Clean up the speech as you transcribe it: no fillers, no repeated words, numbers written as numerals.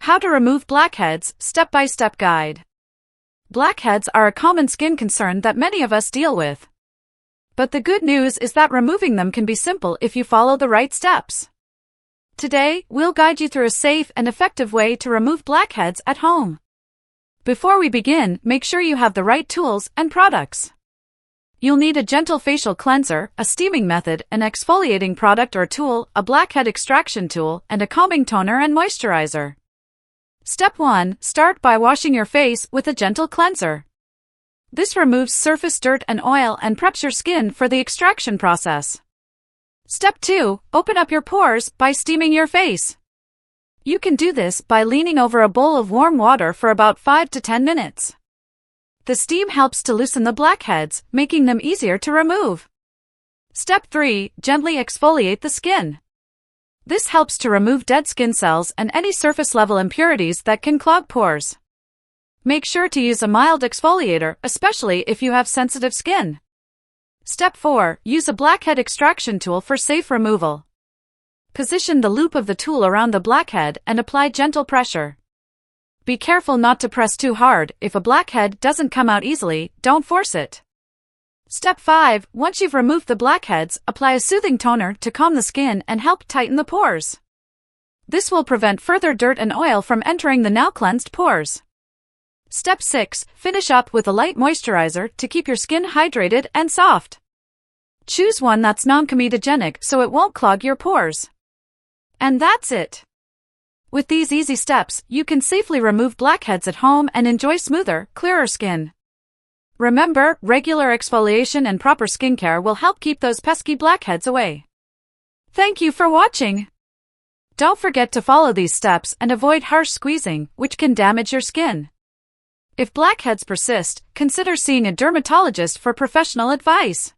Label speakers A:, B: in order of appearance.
A: How to remove blackheads, step-by-step guide. Blackheads are a common skin concern that many of us deal with. But the good news is that removing them can be simple if you follow the right steps. Today, we'll guide you through a safe and effective way to remove blackheads at home. Before we begin, make sure you have the right tools and products. You'll need a gentle facial cleanser, a steaming method, an exfoliating product or tool, a blackhead extraction tool, and a calming toner and moisturizer. Step 1. Start by washing your face with a gentle cleanser. This removes surface dirt and oil and preps your skin for the extraction process. Step 2. Open up your pores by steaming your face. You can do this by leaning over a bowl of warm water for about 5 to 10 minutes. The steam helps to loosen the blackheads, making them easier to remove. Step 3. Gently exfoliate the skin. This helps to remove dead skin cells and any surface-level impurities that can clog pores. Make sure to use a mild exfoliator, especially if you have sensitive skin. Step 4. Use a blackhead extraction tool for safe removal. Position the loop of the tool around the blackhead and apply gentle pressure. Be careful not to press too hard. If a blackhead doesn't come out easily, don't force it. Step 5. Once you've removed the blackheads, apply a soothing toner to calm the skin and help tighten the pores. This will prevent further dirt and oil from entering the now cleansed pores. Step 6. Finish up with a light moisturizer to keep your skin hydrated and soft. Choose one that's non-comedogenic so it won't clog your pores. And that's it. With these easy steps, you can safely remove blackheads at home and enjoy smoother, clearer skin. Remember, regular exfoliation and proper skincare will help keep those pesky blackheads away. Thank you for watching. Don't forget to follow these steps and avoid harsh squeezing, which can damage your skin. If blackheads persist, consider seeing a dermatologist for professional advice.